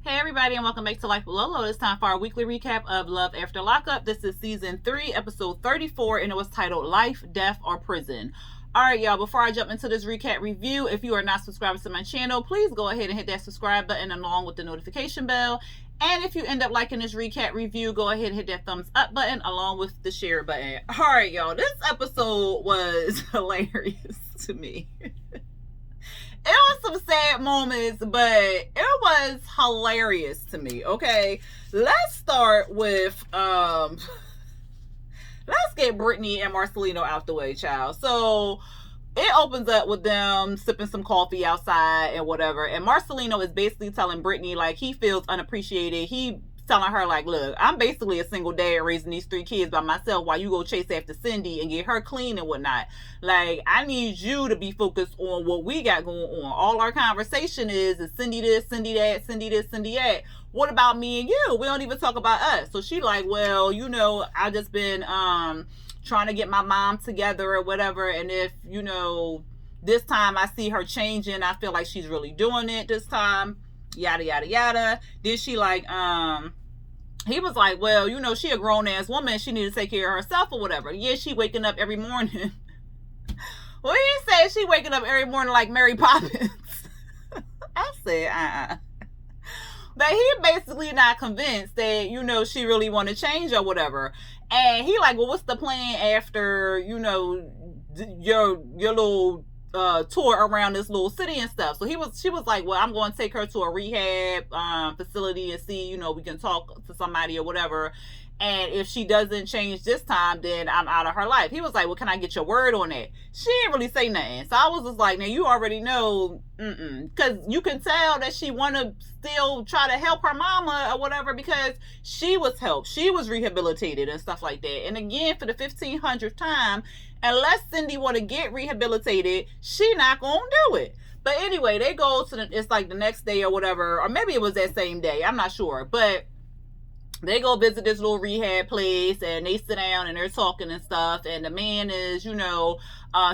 Hey everybody, and welcome back to Life with Lolo. It's time for our weekly recap of Love After Lockup. This is season 3, episode 34, and it was titled Life, Death, or Prison. Alright y'all, before I jump into this recap review, if you are not subscribed to my channel, please go ahead and hit that subscribe button along with the notification bell. And if you end up liking this recap review, go ahead and hit that thumbs up button along with the share button. Alright y'all, this episode was hilarious to me. It was some sad moments, but it was hilarious to me. Okay, let's start with let's get Brittany and Marcelino out the way, child. So it opens up with them sipping some coffee outside and whatever, and Marcelino is basically telling Brittany like he feels unappreciated. He telling her like, look, I'm basically a single dad raising these 3 kids by myself while you go chase after Cindy and get her clean and whatnot. Like, I need you to be focused on what we got going on. All our conversation is Cindy this, Cindy that, Cindy this, Cindy that. What about me and you? We don't even talk about us. So she like, well, you know, I just been trying to get my mom together or whatever, and if, you know, this time I see her changing, I feel like she's really doing it this time. Yada yada yada. Then she like he was like, well, you know, she a grown-ass woman, she need to take care of herself or whatever. Yeah, she waking up every morning. Well, he said she waking up every morning like Mary Poppins. I said, But he basically not convinced that, you know, she really want to change or whatever. And he like, well, what's the plan after, you know, your little tour around this little city and stuff? So she was like, well, I'm going to take her to a rehab facility and see, you know, we can talk to somebody or whatever, and if she doesn't change this time, then I'm out of her life. He was like, well, can I get your word on that? She didn't really say nothing. So I was just like, now you already know, because you can tell that she want to still try to help her mama or whatever, because she was helped, she was rehabilitated and stuff like that. And again, for the 1500th time, unless Cindy want to get rehabilitated, she not gonna do it. But anyway, they go to it's like the next day or whatever, or maybe it was that same day, I'm not sure, but they go visit this little rehab place and they sit down and they're talking and stuff, and the man is, you know,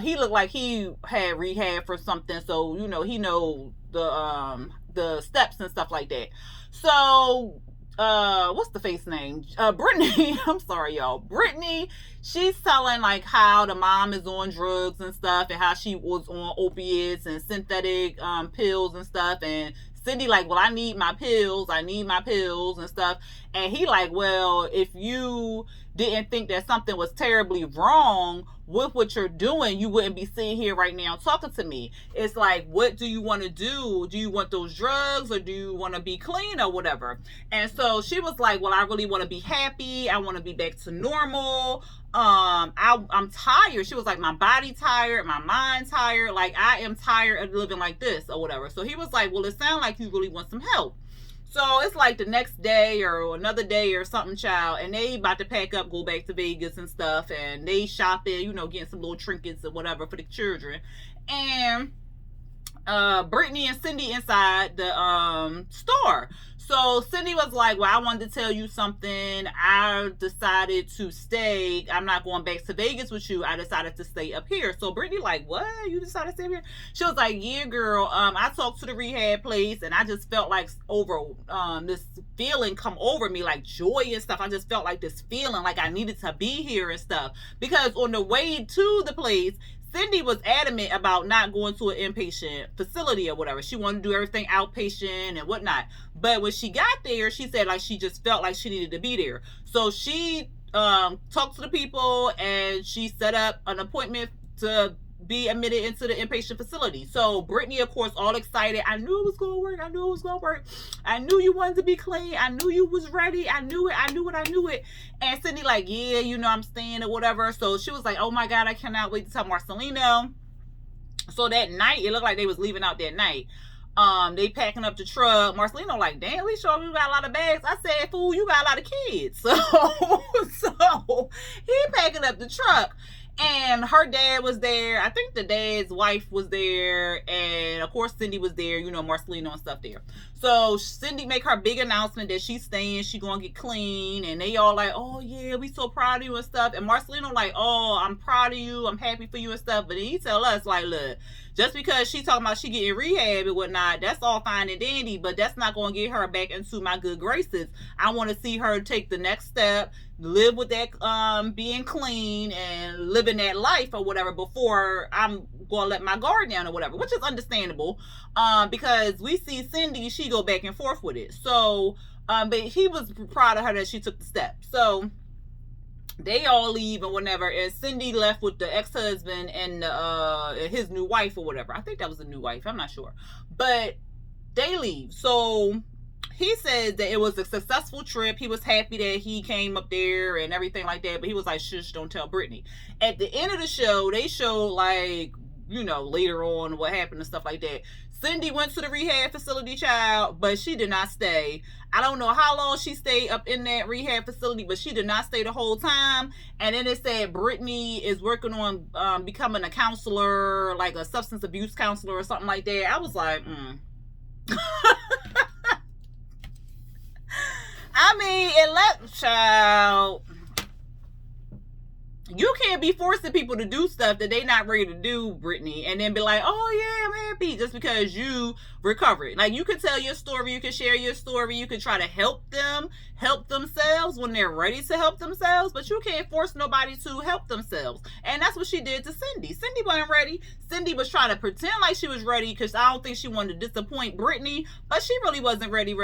he looked like he had rehab for something, so, you know, he know the steps and stuff like that. So what's the face name? Brittany. I'm sorry, y'all. Brittany, she's telling like how the mom is on drugs and stuff, and how she was on opiates and synthetic pills and stuff, and Cindy like, well, I need my pills and stuff. And he like, well, if you didn't think that something was terribly wrong with what you're doing, you wouldn't be sitting here right now talking to me. It's like, what do you want to do? Do you want those drugs, or do you want to be clean or whatever? And so she was like, well, I really want to be happy. I want to be back to normal. I'm tired. She was like, my body tired, my mind tired. Like, I am tired of living like this or whatever. So he was like, well, it sounds like you really want some help. So it's like the next day or another day or something, child, and they about to pack up, go back to Vegas and stuff, and they shopping, you know, getting some little trinkets or whatever for the children. And Brittany and Cindy inside the store. So Cindy was like, well, I wanted to tell you something. I decided to stay. I'm not going back to Vegas with you. I decided to stay up here. So Brittany like, what? You decided to stay up here? She was like, yeah, girl. I talked to the rehab place, and I just felt like this feeling come over me, like joy and stuff. I just felt like this feeling like I needed to be here and stuff. Because on the way to the place, Cindy was adamant about not going to an inpatient facility or whatever. She wanted to do everything outpatient and whatnot. But when she got there, she said like she just felt like she needed to be there. So she talked to the people, and she set up an appointment to be admitted into the inpatient facility. So Brittany, of course, all excited. I knew it was going to work. I knew it was going to work. I knew you wanted to be clean. I knew you was ready. I knew it. I knew it. I knew it. And Cindy like, yeah, you know, I'm staying or whatever. So she was like, oh my God, I cannot wait to tell Marcelino. So that night, it looked like they was leaving out that night. They packing up the truck. Marcelino like, damn, we sure we got a lot of bags. I said, fool, you got a lot of kids. So he packing up the truck. And her dad was there. I think the dad's wife was there. And of course, Cindy was there, you know, Marcelino and stuff there. So Cindy make her big announcement that she's staying, she gonna get clean. And they all like, oh yeah, we so proud of you and stuff. And Marcelino like, oh, I'm proud of you, I'm happy for you and stuff. But then he tell us like, look, Just because she talking about she getting rehab and whatnot, that's all fine and dandy, but that's not going to get her back into my good graces. I want to see her take the next step, live with that being clean and living that life or whatever before I'm going to let my guard down or whatever, which is understandable, because we see Cindy, she go back and forth with it. So, but he was proud of her that she took the step. So they all leave and whatever, and Cindy left with the ex-husband and his new wife or whatever. I think that was a new wife, I'm not sure, but they leave. So he said that it was a successful trip. He was happy that he came up there and everything like that, but he was like, shush, don't tell Brittany. At the end of the show, they showed, like, you know, later on what happened and stuff like that. Cindy went to the rehab facility, child, but she did not stay. I don't know how long she stayed up in that rehab facility, but she did not stay the whole time. And then it said Brittany is working on becoming a counselor, like a substance abuse counselor or something like that. I was like, I mean, child, you can't be forcing people to do stuff that they not ready to do, Brittany, and then be like, oh yeah, I'm happy, just because you recovered. Like, you can tell your story, you can share your story, you can try to help them help themselves when they're ready to help themselves, but you can't force nobody to help themselves. And that's what she did to Cindy. Cindy wasn't ready. Cindy was trying to pretend like she was ready, because I don't think she wanted to disappoint Brittany, but she really wasn't ready.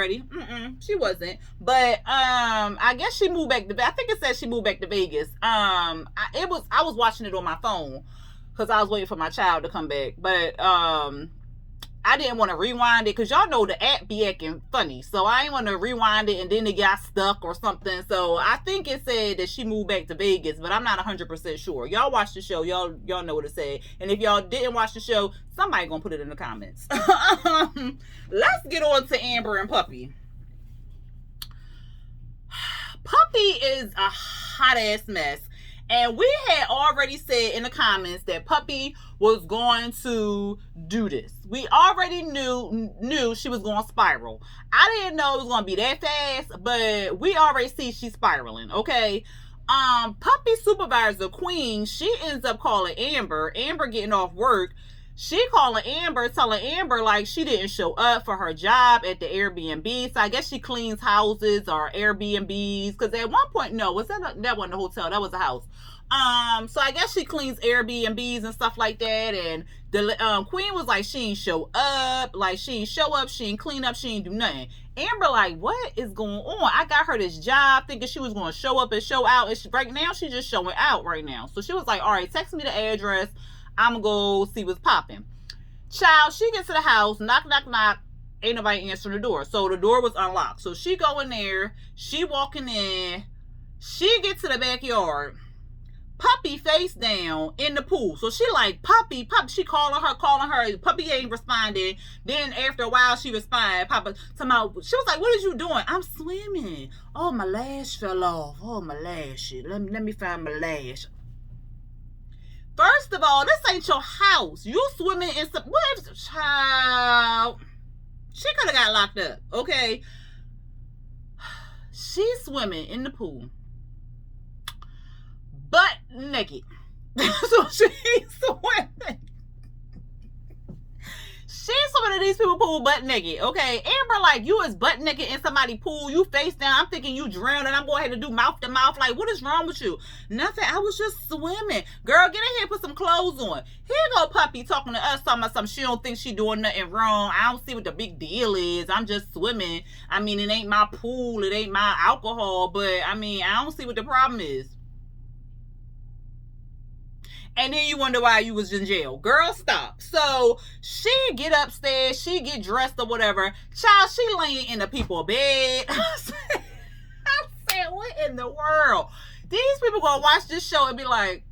She wasn't. But I guess she moved back to, I think it said she moved back to Vegas. I was watching it on my phone because I was waiting for my child to come back, but I didn't want to rewind it because y'all know the app be acting funny, so I didn't want to rewind it and then it got stuck or something. So I think it said that she moved back to Vegas, but I'm not 100% sure. Y'all watch the show, y'all know what it said, and if y'all didn't watch the show, somebody gonna put it in the comments. Let's get on to Amber and Puppy. Puppy is a hot ass mess. And we had already said in the comments that Puppy was going to do this. We already knew she was going to spiral. I didn't know it was going to be that fast, but we already see she's spiraling, okay? Puppy supervisor, Queen, she ends up calling Amber. Amber getting off work. She calling Amber, telling Amber like she didn't show up for her job at the Airbnb. So I guess she cleans houses or Airbnbs. Because at one point, no, that wasn't a hotel. That was a house. So I guess she cleans Airbnbs and stuff like that. And the Queen was like, she ain't show up. Like, she ain't show up. She ain't clean up. She ain't do nothing. Amber like, what is going on? I got her this job thinking she was going to show up and show out. And right now, she's just showing out right now. So she was like, all right, text me the address. I'm gonna go see what's popping. Child, she gets to the house, knock, knock, knock. Ain't nobody answering the door. So the door was unlocked. So she go in there, she walking in, she gets to the backyard. Puppy face down in the pool. So she like, Puppy, she calling her. Puppy ain't responding. Then after a while, she responded. She was like, what is you doing? I'm swimming. Oh, my lash fell off. Oh, my lash. Let me find my lash. First of all, this ain't your house. You swimming in some... What if... Child... She could have got locked up, okay? She's swimming in the pool. Butt naked. So she's swimming. She's swimming in these people's pool butt naked, okay? Amber, like, you is butt naked in somebody's pool. You face down. I'm thinking you drowning. I'm going ahead and do mouth to mouth. Like, what is wrong with you? Nothing. I was just swimming. Girl, get in here and put some clothes on. Here go Puppy talking to us, talking about something. She don't think she doing nothing wrong. I don't see what the big deal is. I'm just swimming. I mean, it ain't my pool. It ain't my alcohol. But, I mean, I don't see what the problem is. And then you wonder why you was in jail. Girl, stop. So she get upstairs, she get dressed or whatever. Child, she laying in the people's bed. I said, what in the world? These people gonna watch this show and be like,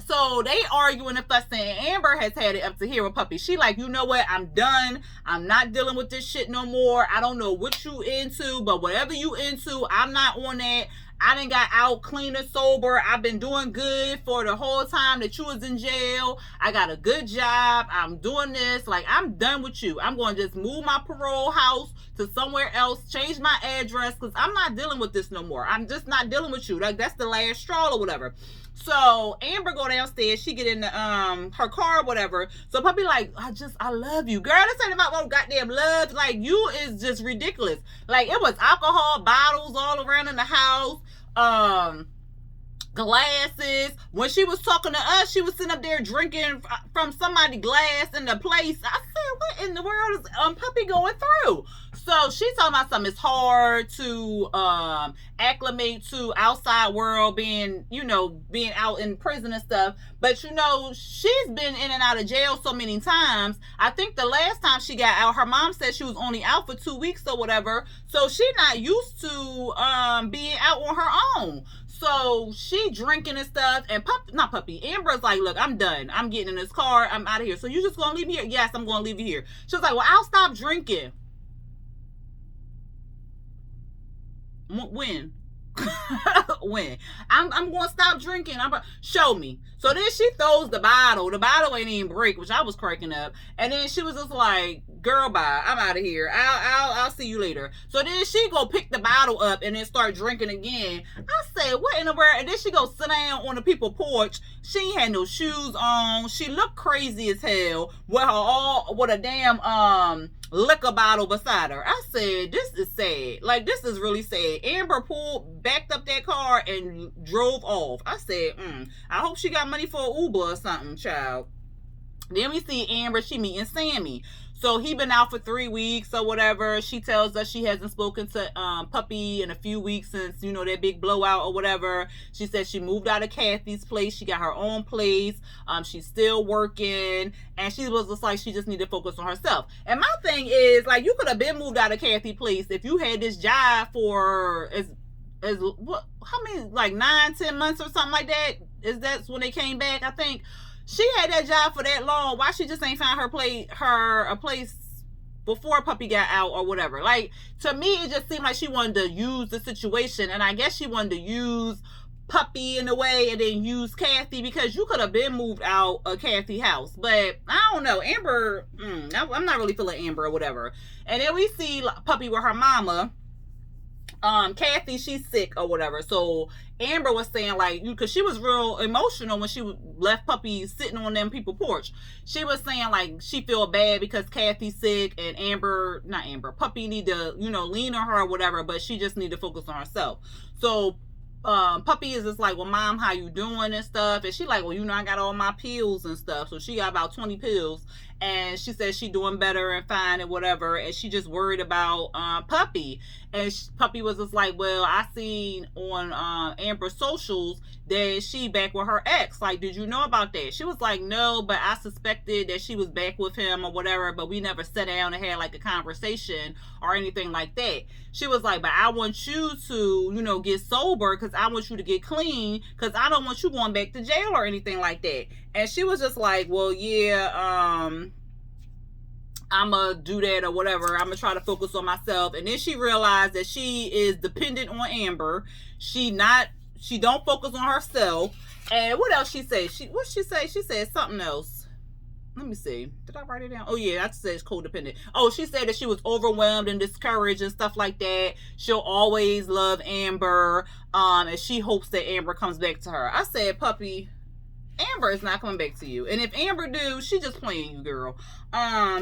So they arguing and fussing. Amber has had it up to here with Puppy. She like, you know what? I'm done. I'm not dealing with this shit no more. I don't know what you into, but whatever you into, I'm not on that. I done got out clean and sober. I've been doing good for the whole time that you was in jail. I got a good job. I'm doing this. Like, I'm done with you. I'm going to just move my parole house to somewhere else, change my address, because I'm not dealing with this no more. I'm just not dealing with you. Like, that's the last straw or whatever. So Amber go downstairs, she get in the her car or whatever. So Puppy like, I love you. Girl, this ain't about no goddamn love. Like, you is just ridiculous. Like, it was alcohol bottles all around in the house. Glasses. When she was talking to us, she was sitting up there drinking from somebody's glass in the place. I said, what in the world is Puppy going through? So she's talking about something. It's hard to acclimate to outside world, being out in prison and stuff. But she's been in and out of jail so many times. I think the last time she got out, her mom said she was only out for 2 weeks or whatever. So she's not used to being out on her own. So she drinking and stuff, and Amber's like, look, I'm done. I'm getting in this car. I'm out of here. So you just gonna leave me here? Yes, I'm gonna leave you here. She was like, well, I'll stop drinking. When? When? I'm gonna stop drinking. Show me. So then she throws the bottle. The bottle ain't even break, which I was cracking up. And then she was just like, girl, bye. I'm out of here. I'll see you later. So then she go pick the bottle up and then start drinking again. I said, what in the world? And then she go sit down on the people's porch. She ain't had no shoes on. She looked crazy as hell with a damn liquor bottle beside her. I said, this is sad. Like, this is really sad. Amber backed up that car and drove off. I said, I hope she got money for an Uber or something, child. Then we see Amber, she meeting Sammy. So he been out for 3 weeks or whatever. She tells us she hasn't spoken to Puppy in a few weeks since, that big blowout or whatever. She said she moved out of Kathy's place. She got her own place. She's still working. And she was just like, she just needed to focus on herself. And my thing is, like, you could have been moved out of Kathy's place if you had this job for how many, like 9-10 months or something like that. That's when they came back, I think. She had that job for that long. Why she just ain't found a place before Puppy got out or whatever? Like, to me, it just seemed like she wanted to use the situation, and I guess she wanted to use Puppy in a way and then use Kathy, because you could have been moved out of Kathy's house. But I don't know, Amber, I'm not really feeling Amber or whatever. And then we see Puppy with her mama. Kathy, she's sick or whatever. So Amber was saying, like, because she was real emotional when she left Puppy sitting on them people porch. She was saying, like, she feel bad because Kathy's sick, and Puppy need to, lean on her or whatever, but she just need to focus on herself. So Puppy is just like, well, Mom, how you doing and stuff? And she like, well, I got all my pills and stuff. So she got about 20 pills. And she says she doing better and fine and whatever. And she just worried about Puppy. And Puppy was just like, well, I seen on Amber's socials that she back with her ex. Like, did you know about that? She was like, no, but I suspected that she was back with him or whatever. But we never sat down and had like a conversation or anything like that. She was like, but I want you to, get sober, because I want you to get clean, because I don't want you going back to jail or anything like that. And she was just like, well, yeah, I'm going to do that or whatever. I'm going to try to focus on myself. And then she realized that she is dependent on Amber. She don't focus on herself. And what else she say? What she say? She said something else. Let me see. Did I write it down? Oh, yeah, I said it's codependent. Oh, she said that she was overwhelmed and discouraged and stuff like that. She'll always love Amber. And she hopes that Amber comes back to her. I said, Puppy, Amber is not coming back to you. And if Amber do, she just playing you, girl.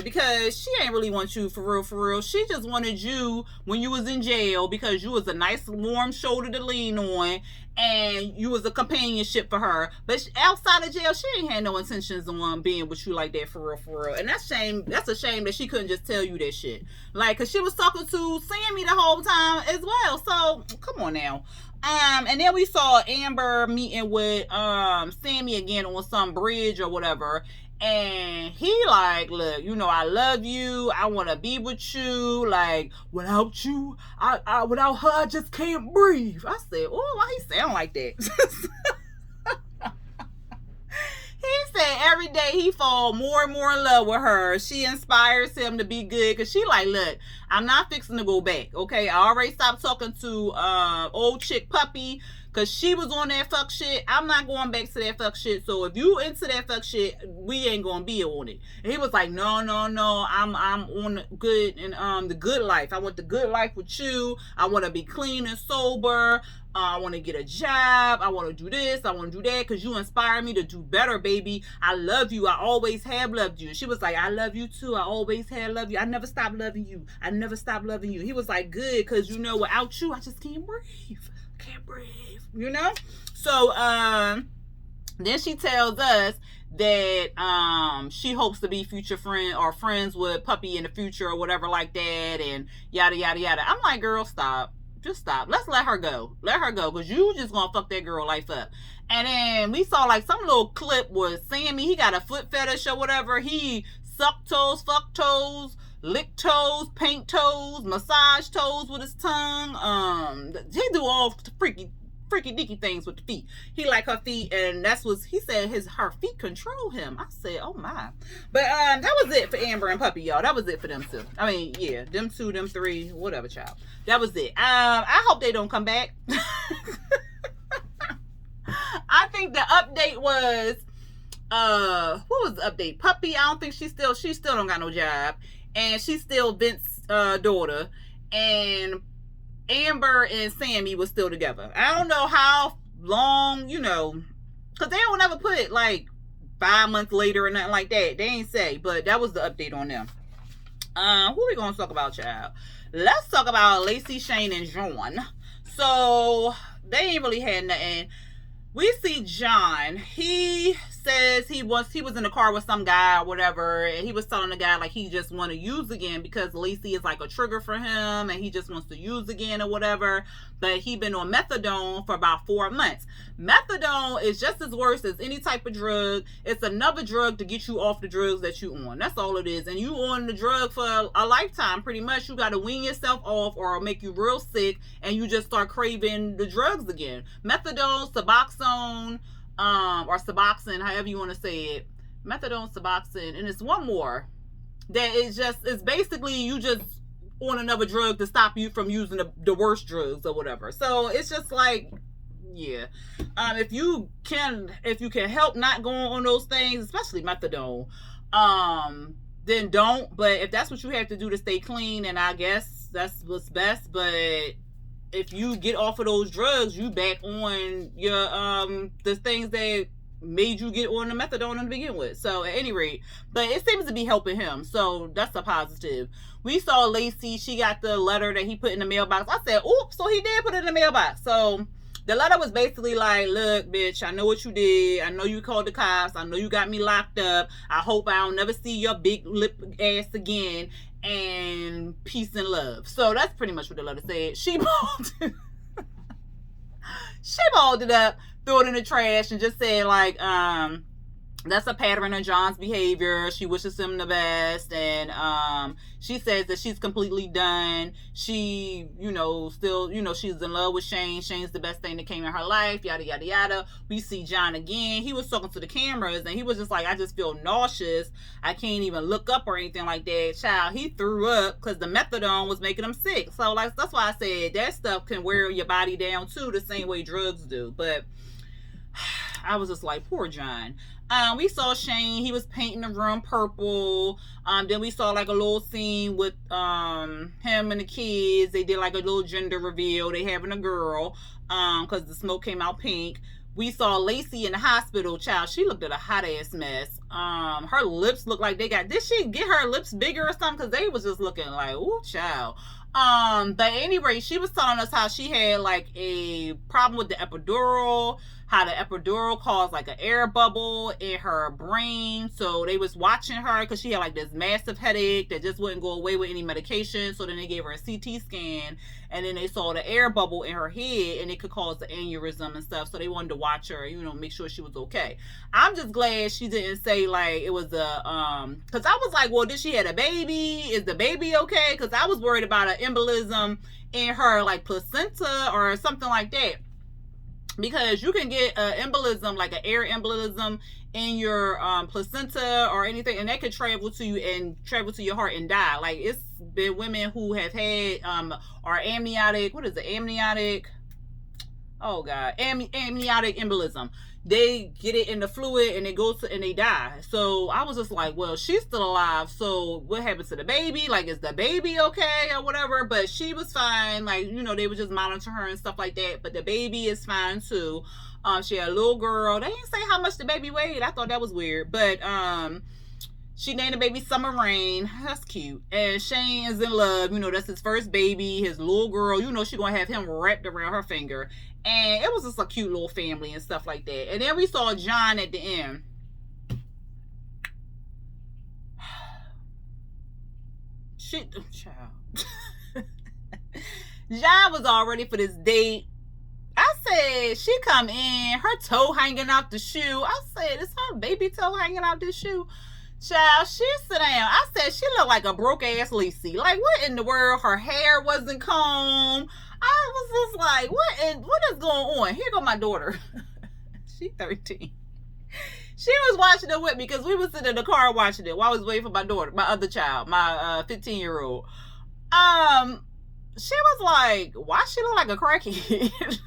Because she ain't really want you for real. She just wanted you when you was in jail, because you was a nice warm shoulder to lean on, and you was a companionship for her. But outside of jail, she ain't had no intentions on being with you like that for real. And that's a shame that she couldn't just tell you that shit. Like, cause she was talking to Sammy the whole time as well. So come on now. And then we saw Amber meeting with Sammy again on some bridge or whatever. And he like, look, I love you. I want to be with you. Like, without you, without her, I just can't breathe. I said, oh, why he sound like that? He said every day he fall more and more in love with her. She inspires him to be good, because she like, look, I'm not fixing to go back, okay? I already stopped talking to old chick Puppy, because she was on that fuck shit. I'm not going back to that fuck shit. So if you into that fuck shit, we ain't gonna be on it. And he was like, no, I'm on the good and the good life. I want the good life with you. I want to be clean and sober. I want to get a job. I want to do this. I want to do that because you inspire me to do better, baby. I love you. I always have loved you. And she was like, I love you too. I always have loved you. I never stopped loving you. I never stopped loving you. He was like, good, because you know, without you, I just can't breathe. Can't breathe. You know? So then she tells us that she hopes to be future friend or friends with Puppy in the future or whatever like that, and yada yada yada. I'm like, girl, stop. Just stop. Let's let her go. Let her go, because you just gonna fuck that girl life up. And then we saw like some little clip with Sammy. He got a foot fetish or whatever. He suck toes, fuck toes, lick toes, paint toes, massage toes with his tongue. He do all freaky deaky things with the feet. He like her feet, and that's what he said. Her feet control him. I said, oh my. But that was it for Amber and Puppy, y'all. That was it for them two. I mean, yeah, them two, them three, whatever, child. That was it. I hope they don't come back. I think the update was what was the update? Puppy, I don't think she still don't got no job, and she's still Vince's daughter, and Amber and Sammy was still together. I don't know how long, you know, because they don't ever put like 5 months later or nothing like that. They ain't say, but that was the update on them. Who we gonna talk about, child? Let's talk about Lacey, Shane, and John. So they ain't really had nothing. We see John. He says he was in the car with some guy or whatever, and he was telling the guy like he just want to use again because Lacey is like a trigger for him, and he just wants to use again or whatever. But he been on methadone for about 4 months. Methadone is just as worse as any type of drug. It's another drug to get you off the drugs that you on. That's all it is. And you on the drug for a lifetime, pretty much. You got to wean yourself off or it'll make you real sick, and you just start craving the drugs again. Methadone, Suboxone, or Suboxone, however you want to say it. Methadone, Suboxone, and it's one more that it's basically you just on another drug to stop you from using the worst drugs or whatever. So it's just like, yeah, if you can help not going on those things, especially methadone, then don't. But if that's what you have to do to stay clean, and I guess that's what's best. But if you get off of those drugs, you back on your the things that made you get on the methadone to begin with. So at any rate, but it seems to be helping him, so that's a positive. We saw Lacey, she got the letter that he put in the mailbox. I said, oops, so he did put it in the mailbox. So the letter was basically like, look, bitch, I know what you did. I know you called the cops. I know you got me locked up. I hope I don't never see your big lip ass again. And peace and love. So that's pretty much what the letter said. She balled it. She balled it up, threw it in the trash, and just said like, that's a pattern of John's behavior. She wishes him the best, and she says that she's completely done. She, still, she's in love with Shane. Shane's the best thing that came in her life, yada, yada, yada. We see John again. He was talking to the cameras, and he was just like, I just feel nauseous. I can't even look up or anything like that. Child, he threw up because the methadone was making him sick. So, like, that's why I said that stuff can wear your body down, too, the same way drugs do. But I was just like, poor John. We saw Shane. He was painting the room purple. Then we saw like a little scene with him and the kids. They did like a little gender reveal. They having a girl because the smoke came out pink. We saw Lacey in the hospital, child. She looked at a hot ass mess. Her lips looked like did she get her lips bigger or something? Because they was just looking like, ooh, child. But anyway, she was telling us how she had like a problem with the epidural, how the epidural caused like an air bubble in her brain. So they was watching her because she had like this massive headache that just wouldn't go away with any medication. So then they gave her a CT scan, and then they saw the air bubble in her head, and it could cause the aneurysm and stuff. So they wanted to watch her, make sure she was okay. I'm just glad she didn't say like it was because I was like, well, did she have a baby? Is the baby okay? Because I was worried about an embolism in her like placenta or something like that. Because you can get an embolism, like an air embolism in your placenta or anything, and that could travel to you and travel to your heart and die. Like, it's been women who have had or amniotic, what is it, amniotic, Oh God, amniotic embolism. They get it in the fluid and it goes to, and they die. So I was just like, well, she's still alive. So what happened to the baby? Like, is the baby okay or whatever? But she was fine. Like, you know, they would just monitor her and stuff like that. But the baby is fine too. She had a little girl. They didn't say how much the baby weighed. I thought that was weird. But she named the baby Summer Rain. That's cute. And Shane is in love. You know, that's his first baby. His little girl, you know, she's going to have him wrapped around her finger. And it was just a cute little family and stuff like that. And then we saw John at the end. Shit, child. John was all ready for this date. I said, she come in, her toe hanging out the shoe. I said, is her baby toe hanging out this shoe? Child, she sit down. I said, she looked like a broke-ass Lacey. Like, what in the world? Her hair wasn't combed. I was just like, what is going on? Here go my daughter. She's 13. She was watching it with me because we was sitting in the car watching it while I was waiting for my daughter, my other child, my 15-year-old. She was like, why she look like a crackhead?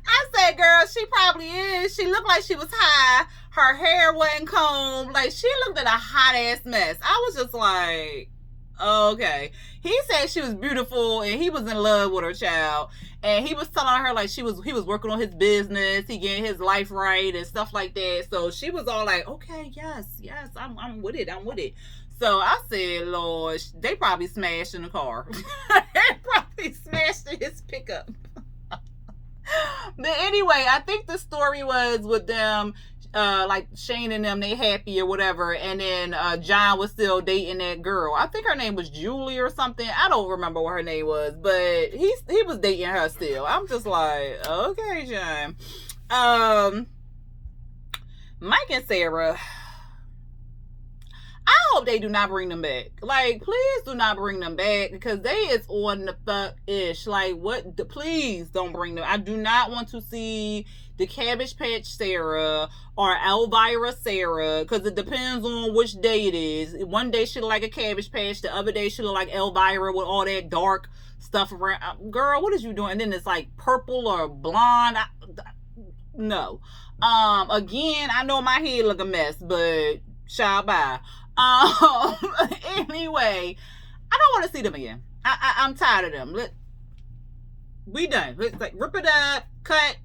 I said, girl, she probably is. She looked like she was high. Her hair wasn't combed. Like, she looked at a hot-ass mess. I was just like, okay. He said she was beautiful and he was in love with her child. And he was telling her like he was working on his business, he getting his life right and stuff like that. So she was all like, okay, yes, I'm with it. So I said, Lord, they probably smashed in the car. They probably smashed in his pickup. But anyway, I think the story was with them, like Shane and them, they happy or whatever, and then John was still dating that girl. I think her name was Julie or something. I don't remember what her name was, but he was dating her still. I'm just like, okay, John. Mike and Sarah, I hope they do not bring them back. Like, please do not bring them back because they is on the fuck-ish. Like, please don't bring them. I do not want to see the Cabbage Patch Sarah or Elvira Sarah because it depends on which day it is. One day she look like a Cabbage Patch. The other day she look like Elvira with all that dark stuff around. Girl, what is you doing? And then it's like purple or blonde. No. Again, I know my head look a mess, but child, bye. Anyway, I don't want to see them again. I'm tired of them. We done. Let's like rip it up, cut.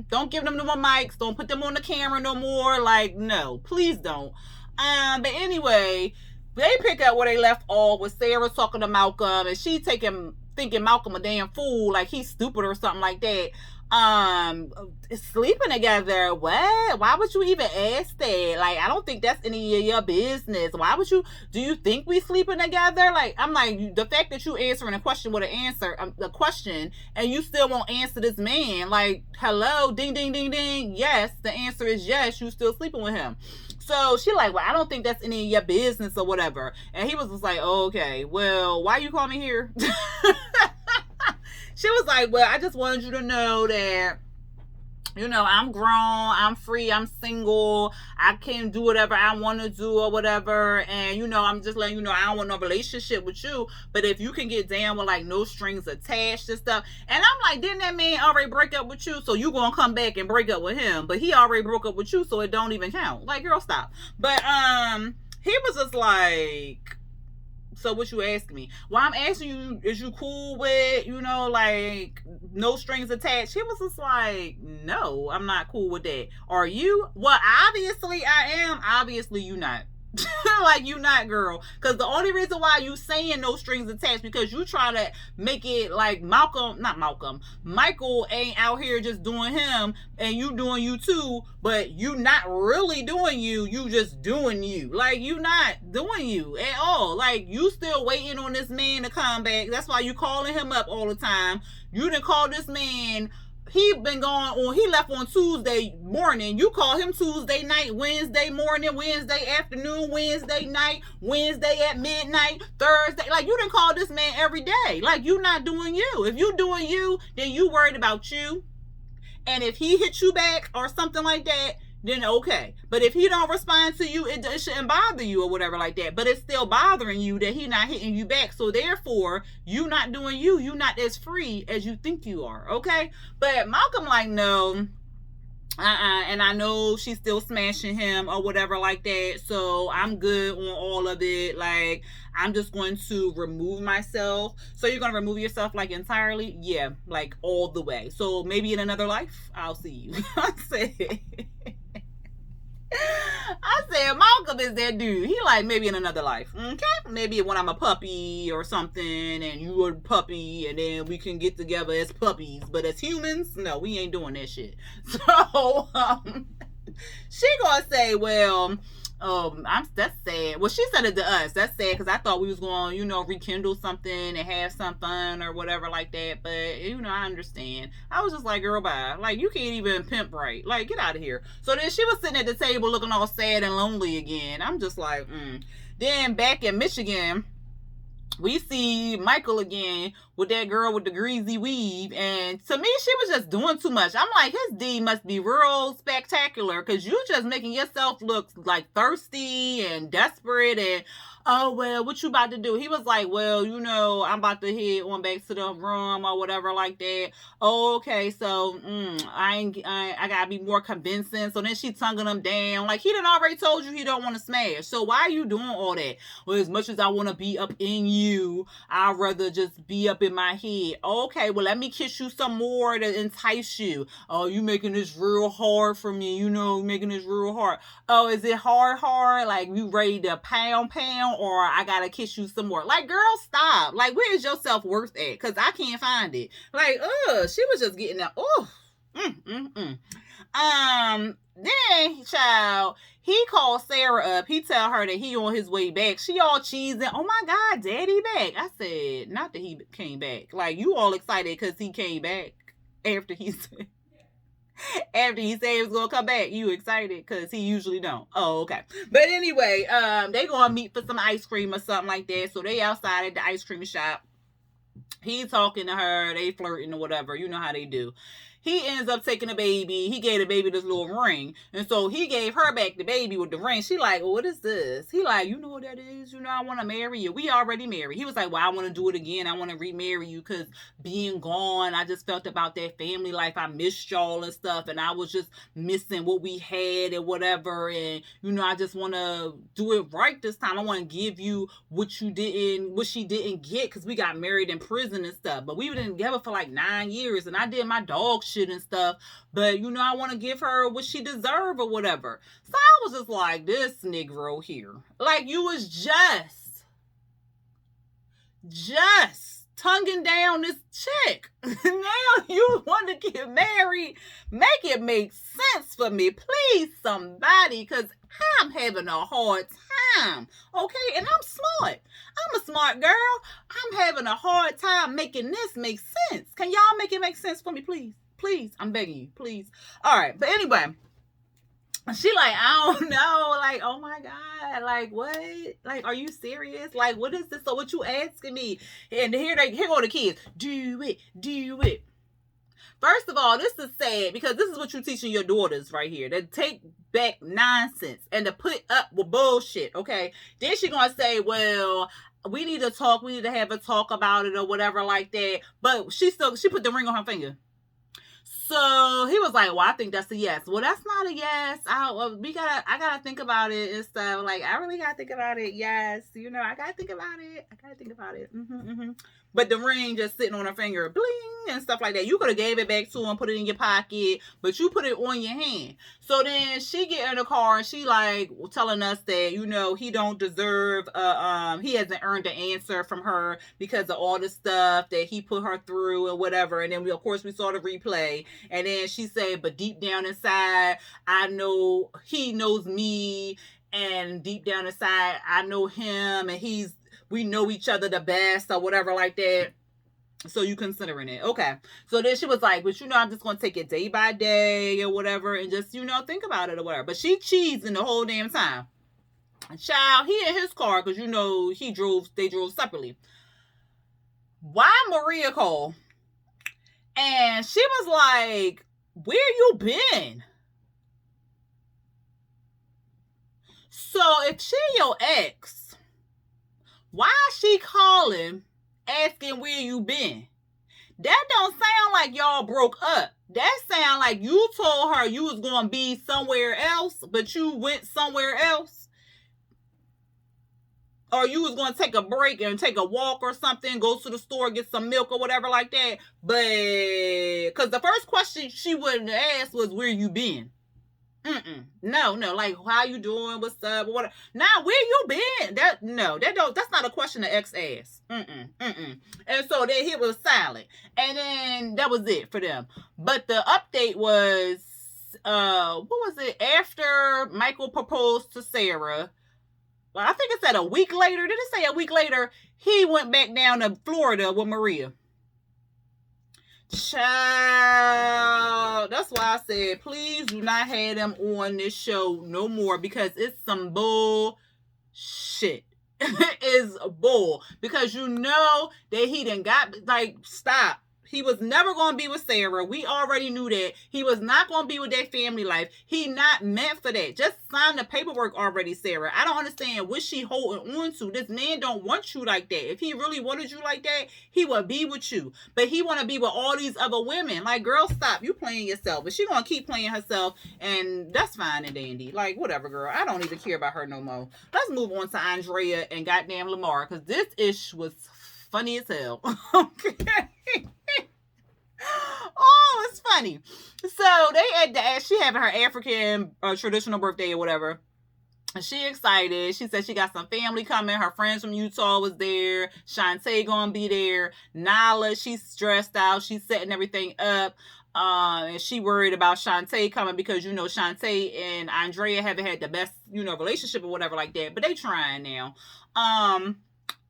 Don't give them no more mics. Don't put them on the camera no more. Like, no, please don't. But anyway, they pick up where they left off with Sarah talking to Malcolm, and she thinking Malcolm a damn fool, like he's stupid or something like that. Sleeping together, what? Why would you even ask that? Like, I don't think that's any of your business. Why would you? Do you think we sleeping together? Like, I'm like, the fact that you answering a question with an answer, the question, and you still won't answer this man. Like, hello, ding, ding, ding, ding. Yes, the answer is yes. You still sleeping with him. So she like, well, I don't think that's any of your business or whatever. And he was just like, oh, okay, well, why you call me here? She was like, well, I just wanted you to know that, you know, I'm grown, I'm free, I'm single, I can do whatever I want to do or whatever, and, you know, I'm just letting you know I don't want no relationship with you, but if you can get down with, like, no strings attached and stuff, and I'm like, didn't that man already break up with you, so you gonna come back and break up with him, but he already broke up with you, so it don't even count. Like, girl, stop. But, he was just like, so what you asking me? Well, I'm asking you, is you cool with, you know, like, no strings attached? He was just like, no, I'm not cool with that. Are you? Well, obviously I am. Obviously you not. Like, you not, girl. Because the only reason why you saying no strings attached, because you try to make it like Michael ain't out here just doing him and you doing you too, but you not really doing you just doing you. Like, you not doing you at all. Like, you still waiting on this man to come back. That's why you calling him up all the time. You didn't call this man. He been gone on, he left on Tuesday morning. You call him Tuesday night, Wednesday morning, Wednesday afternoon, Wednesday night, Wednesday at midnight, Thursday. Like, you didn't call this man every day. Like, you not doing you. If you doing you, then you worried about you. And if he hit you back or something like that, then okay. But if he don't respond to you, it shouldn't bother you or whatever like that. But it's still bothering you that he not hitting you back. So therefore, you not doing you. You not as free as you think you are. Okay. But Malcolm like, no. And I know she's still smashing him or whatever like that. So I'm good on all of it. Like, I'm just going to remove myself. So you're going to remove yourself like entirely? Yeah, like all the way. So maybe in another life, I'll see you. I said, Malcolm is that dude. He like maybe in another life. Okay? Maybe when I'm a puppy or something and you are a puppy and then we can get together as puppies. But as humans, no, we ain't doing that shit. So, she gonna say, well, that's sad. Well, she said it to us. That's sad because I thought we was going, rekindle something and have some fun or whatever like that. But I understand. I was just like, girl, bye. Like, you can't even pimp right. Like, get out of here. So then she was sitting at the table looking all sad and lonely again. I'm just like, Then back in Michigan, we see Michael again with that girl with the greasy weave. And to me, she was just doing too much. I'm like, his D must be real spectacular because you just making yourself look like thirsty and desperate and, oh, well, what you about to do? He was like, well, I'm about to head on back to the room or whatever like that. Oh, okay, so I gotta be more convincing. So then she tonguing him down. Like, he done already told you he don't want to smash. So why are you doing all that? Well, as much as I want to be up in you, I'd rather just be up in my head. Okay, well, let me kiss you some more to entice you. Oh, you making this real hard for me. Making this real hard. Oh, is it hard? Like, you ready to pound? Or I gotta kiss you some more. Like, girl, stop. Like, where is your self-worth at? Because I can't find it. Like, she was just getting that. Then, child, he called Sarah up. He tell her that he on his way back. She all cheesing. Oh my God, daddy back. I said, not that he came back. Like, you all excited because he came back after he said. After he said he was gonna come back, you excited because he usually don't. Oh, okay. But anyway, they gonna meet for some ice cream or something like that. So they outside at the ice cream shop. He talking to her, they flirting or whatever. You know how they do. He ends up taking a baby. He gave the baby this little ring. And so he gave her back the baby with the ring. She like, well, what is this? He like, you know what that is? I want to marry you. We already married. He was like, well, I want to do it again. I want to remarry you because being gone, I just felt about that family life. I missed y'all and stuff. And I was just missing what we had and whatever. And, I just want to do it right this time. I want to give you what she didn't get because we got married in prison and stuff. But we were together for like 9 years and I did my dog shit and stuff, but I want to give her what she deserve or whatever. So I was just like, this Negro here, like, you was just tonguing down this chick. Now you want to get married. Make it make sense for me, please, somebody, because I'm having a hard time. Okay, and I'm smart. I'm a smart girl. I'm having a hard time making this make sense. Can y'all make it make sense for me, please? Please, I'm begging you, please. All right, but anyway, she like, I don't know, like, oh my God, like, what? Like, are you serious? Like, what is this? So what you asking me? And here go the kids. Do it. First of all, this is sad because this is what you're teaching your daughters right here. To take back nonsense and to put up with bullshit, okay? Then she gonna say, well, we need to talk. We need to have a talk about it or whatever like that. But she put the ring on her finger. So he was like, well, I think that's a yes. Well, that's not a yes. I gotta think about it and stuff. Like, I really gotta think about it. Yes. I gotta think about it. But the ring just sitting on her finger, bling, and stuff like that. You could have gave it back to him, put it in your pocket, but you put it on your hand. So then she get in the car and she like telling us that, he don't deserve, he hasn't earned an answer from her because of all the stuff that he put her through and whatever. And then we saw the replay. And then she said, but deep down inside, I know he knows me. And deep down inside, I know him. And we know each other the best or whatever like that. So you considering it. Okay. So then she was like, but I'm just going to take it day by day or whatever. And just, think about it or whatever. But she cheesing the whole damn time. Child, he in his car because, they drove separately. Why Maria called? And she was like, where you been? So if she your ex, why is she calling asking where you been? That don't sound like y'all broke up. That sound like you told her you was gonna be somewhere else, but you went somewhere else. Or you was gonna take a break and take a walk or something, go to the store, get some milk or whatever like that. But because the first question she wouldn't ask was where you been. No, like how you doing, what's up, what? Now where you been? That's not a question the ex asked. And so then he was silent, and then that was it for them. But the update was, what was it? After Michael proposed to Sarah, well, I think it said a week later. Did it say a week later? He went back down to Florida with Maria. Child, that's why I said please do not have them on this show no more, because it's some bull shit. It is bull, because you know that he done got, like, stop. He was never going to be with Sarah. We already knew that. He was not going to be with that family life. He not meant for that. Just sign the paperwork already, Sarah. I don't understand what she holding on to. This man don't want you like that. If he really wanted you like that, he would be with you. But he want to be with all these other women. Like, girl, stop. You playing yourself. But she going to keep playing herself, and that's fine and dandy. Like, whatever, girl. I don't even care about her no more. Let's move on to Andrea and goddamn Lamar, because this ish was funny as hell. Okay. Oh, it's funny. So they she having her African traditional birthday or whatever. She excited. She said she got some family coming. Her friends from Utah was there. Shantae gonna be there. Nala, she's stressed out. She's setting everything up. And she worried about Shantae coming, because you know Shantae and Andrea haven't had the best, relationship or whatever like that. But they trying now.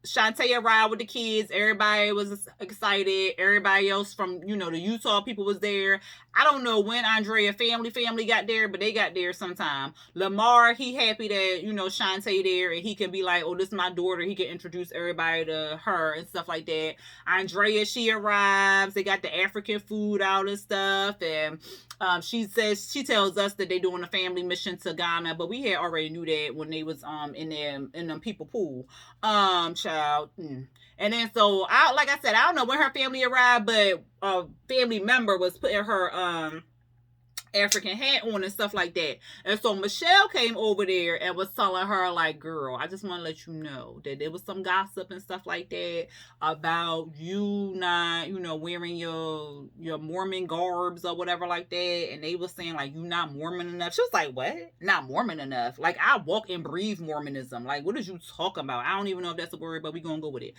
Shantae arrived with the kids. Everybody was excited. Everybody else from, the Utah people was there. I don't know when Andrea family got there, but they got there sometime. Lamar, he happy that, Shantae there, and he can be like, oh, this is my daughter. He can introduce everybody to her and stuff like that. Andrea, she arrives. They got the African food out and stuff. And she tells us that they doing a family mission to Ghana, but we had already knew that when they was in them people pool. Child. And then so like I said, I don't know when her family arrived, but a family member was putting her African hat on and stuff like that. And so Michelle came over there and was telling her, like, girl, I just want to let you know that there was some gossip and stuff like that about you not, wearing your Mormon garbs or whatever like that. And they were saying, like, you not Mormon enough. She was like, what? Not Mormon enough? Like, I walk and breathe Mormonism. Like, what is you talking about? I don't even know if that's a word, but we gonna go with it.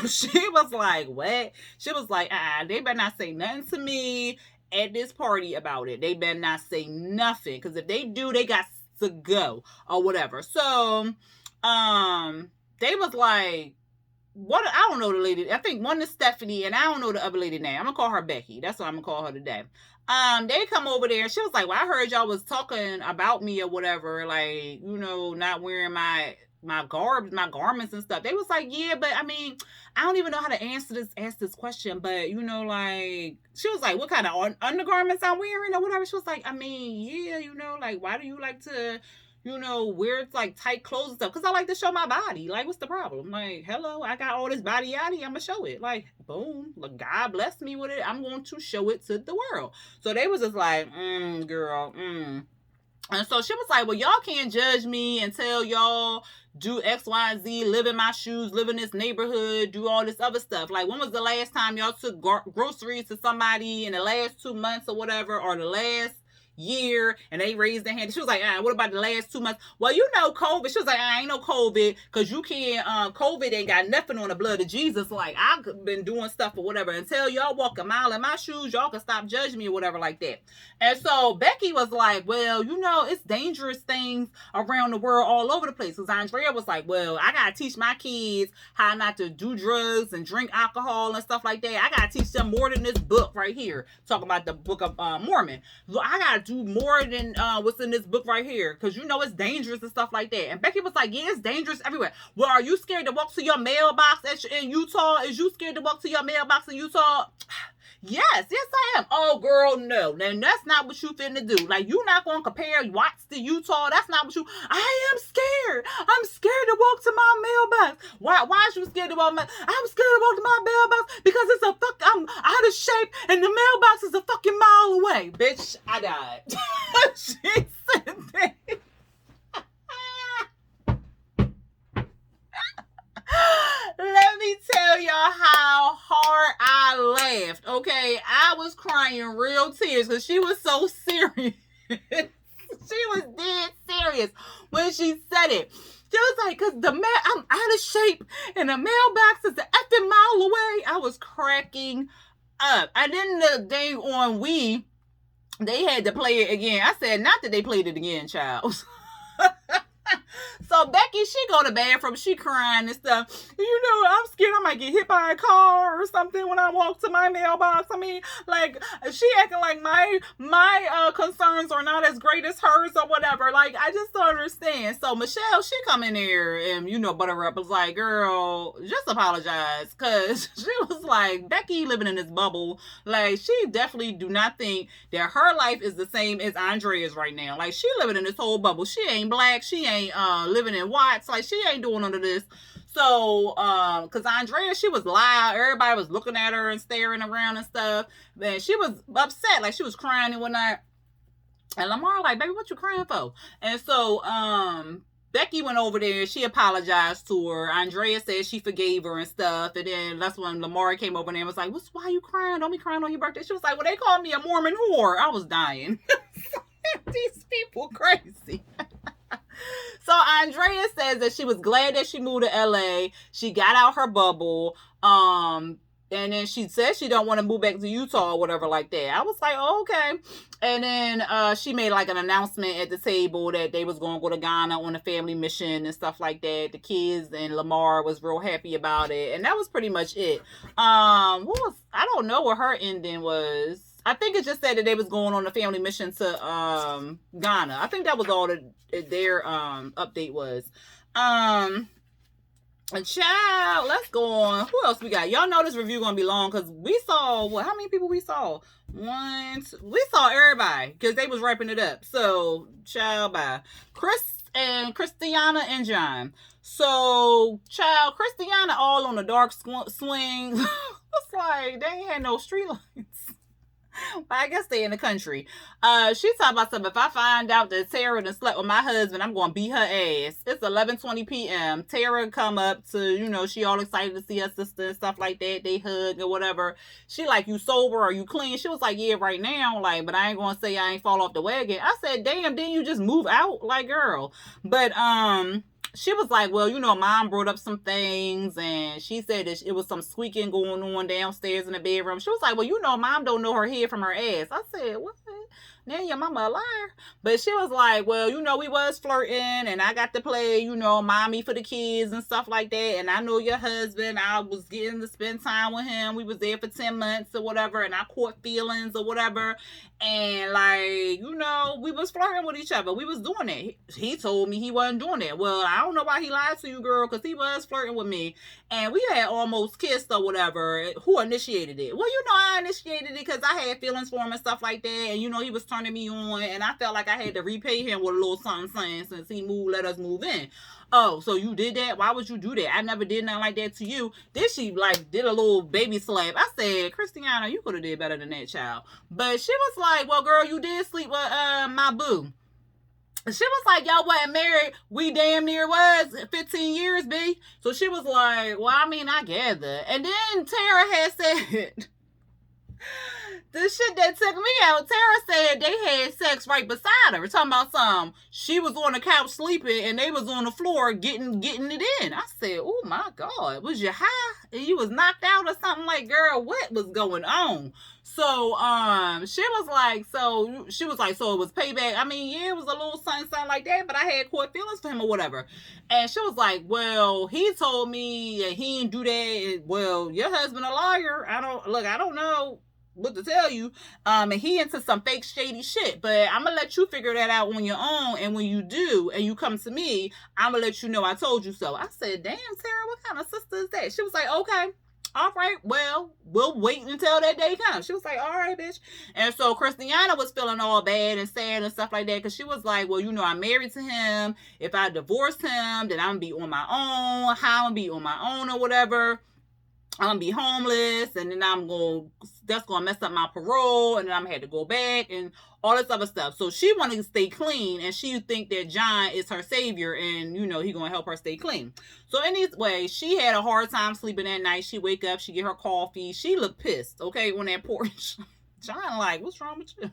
She was like, what? She was like, they better not say nothing to me at this party about it. They better not say nothing, because if they do, they got to go or whatever. So they was like, what? I don't know the lady. I think one is Stephanie, and I don't know the other lady name. I'm gonna call her Becky. That's what I'm gonna call her today. They come over there, and she was like, well, I heard y'all was talking about me or whatever, like, not wearing my garments and stuff. They was like, yeah, but I mean, I don't even know how to ask this question, but like, she was like, what kind of undergarments I'm wearing or whatever. She was like, I mean, yeah, like, why do you like to, wear like tight clothes and stuff? Because I like to show my body. Like, what's the problem? Like, hello, I got all this body yaddy, I'm gonna show it. Like, boom, look, God bless me with it. I'm going to show it to the world. So they was just like, girl. And so she was like, well, y'all can't judge me and tell y'all do X, Y, and Z, live in my shoes, live in this neighborhood, do all this other stuff. Like, when was the last time y'all took groceries to somebody in the last 2 months or whatever, or the last year, and they raised their hand? She was like, what about the last 2 months? Well, COVID. She was like, I ain't no COVID, because you can't, COVID ain't got nothing on the blood of Jesus. Like, I've been doing stuff or whatever. Until y'all walk a mile in my shoes, y'all can stop judging me or whatever like that. And so Becky was like, well, it's dangerous things around the world all over the place. Because Andrea was like, well, I got to teach my kids how not to do drugs and drink alcohol and stuff like that. I got to teach them more than this book right here, talking about the Book of Mormon. So I got to do more than what's in this book right here, because it's dangerous and stuff like that. And Becky was like, yeah, it's dangerous everywhere. Well, are you scared to walk to your mailbox in Utah? Is you scared to walk to your mailbox in Utah? Yes, I am. Oh, girl, no. Now, that's not what you finna do. Like, you not gonna compare Watts to Utah. That's not what you... I am scared. I'm scared to walk to my mailbox. Why is you scared to walk my... I'm scared to walk to my mailbox because it's a fuck... I'm out of shape and the mailbox is a fucking mile away. Bitch, I died. She said that. Let me tell y'all how hard I laughed, okay? I was crying real tears because she was so serious. She was dead serious when she said it. She was like, because I'm out of shape and the mailbox is an effing mile away. I was cracking up. And then the day on Wii, they had to play it again. I said, not that they played it again, child. So Becky, she go to the bathroom, she crying and stuff. You know, I'm scared I might get hit by a car or something when I walk to my mailbox. I mean, like, she acting like my concerns are not as great as hers or whatever. Like, I just don't understand. So Michelle, she come in there and, you know, butter up was like, girl, just apologize. Because she was like, Becky living in this bubble. Like, she definitely do not think that her life is the same as Andrea's right now. Like, she living in this whole bubble. She ain't black. She ain't living in Watts. Like, she ain't doing none of this. So because Andrea, she was loud, everybody was looking at her and staring around and stuff, and she was upset, like she was crying and whatnot. And Lamar like, baby, what you crying for? And so Becky went over there, she apologized to her. Andrea said she forgave her and stuff. And then that's when Lamar came over there and was like, why you crying? Don't be crying on your birthday. She was like, well, they called me a Mormon whore. I was dying. These people crazy. So Andrea says that she was glad that she moved to LA. She got out her bubble. And then she said she don't want to move back to Utah or whatever like that. I was like, oh, okay. And then she made like an announcement at the table that they was going to go to Ghana on a family mission and stuff like that. The kids and Lamar was real happy about it. And that was pretty much it. I don't know what her ending was. I think it just said that they was going on a family mission to Ghana. I think that was all that their update was. Child, let's go on. Who else we got? Y'all know this review gonna be long because we saw how many people we saw? We saw everybody because they was wrapping it up. So, child, bye. Chris and Christiana and John. So, child, Christiana all on a dark swing. It's like they ain't had no street lights. But I guess they in the country. She talking about something. If I find out that Tara done slept with my husband, I'm gonna beat her ass. It's 11:20 p.m. Tara come up to, you know, she all excited to see her sister and stuff like that. They hug or whatever. She like, you sober or you clean? She was like, yeah, right now. Like, but I ain't gonna say I ain't fall off the wagon. I said, damn, didn't you just move out? Like, girl. But she was like, well, you know, mom brought up some things and she said that it was some squeaking going on downstairs in the bedroom. She was like, well, you know, mom don't know her head from her ass. I said, what? Now your mama a liar. But she was like, well, you know, we was flirting and I got to play, you know, mommy for the kids and stuff like that. And I know your husband, I was getting to spend time with him. We was there for 10 months or whatever. And I caught feelings or whatever. And like, you know, we was flirting with each other. We was doing it. He told me he wasn't doing that. Well, I don't know why he lied to you, girl, because he was flirting with me. And we had almost kissed or whatever. Who initiated it? Well, you know, I initiated it because I had feelings for him and stuff like that. And, you know, he was turning me on. And I felt like I had to repay him with a little something since he let us move in. Oh, so you did that? Why would you do that? I never did nothing like that to you. Then she like did a little baby slap. I said, Christiana, you could have did better than that, child. But she was like, well, girl, you did sleep with my boo. She was like, y'all wasn't married. We damn near was 15 years, B. So she was like, well, I mean, I gather. And then Tara had said, the shit that took me out, Tara said they had sex right beside her. Talking about some, she was on the couch sleeping and they was on the floor getting it in. I said, oh my God, was you high and you was knocked out or something? Like, girl, what was going on? So, she was like, so it was payback. I mean, yeah, it was a little something like that, but I had caught feelings for him or whatever. And she was like, well, he told me that he didn't do that. Well, your husband a liar. I don't know what to tell you. And he into some fake shady shit, but I'm gonna let you figure that out on your own. And when you do, and you come to me, I'm gonna let you know I told you so. I said, damn, Sarah, what kind of sister is that? She was like, okay. All right, well, we'll wait until that day comes. She was like, all right, bitch. And so Christiana was feeling all bad and sad and stuff like that because she was like, well, I'm married to him. If I divorce him, then I'm going to be on my own. How I'm going to be on my own or whatever. I'm gonna be homeless, and then that's gonna mess up my parole, and then I'm gonna have to go back and all this other stuff. So she wanted to stay clean, and she think that John is her savior, and he gonna help her stay clean. So anyway, she had a hard time sleeping that night. She wake up, she get her coffee, she looked pissed, okay, on that porch. John like, what's wrong with you?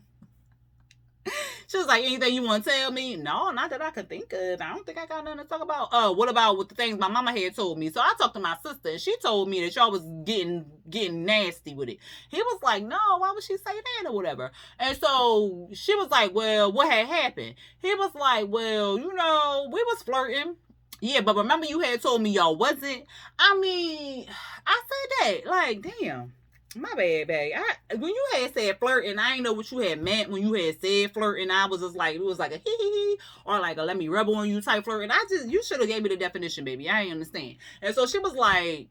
She was like, anything you want to tell me? No, not that I could think of. I don't think I got nothing to talk about. Oh, what about with the things my mama had told me? So I talked to my sister, and she told me that y'all was getting nasty with it. He was like, no, why would she say that or whatever? And so she was like, well, what had happened? He was like, well, we was flirting. Yeah, but remember you had told me y'all wasn't? I mean, I said that. Like, damn. My bad, babe. When you had said flirting, I didn't know what you had meant when you had said flirting. I was just like, it was like a hee hee hee or like a let me rub on you type flirting. You should have gave me the definition, baby. I didn't understand. And so she was like,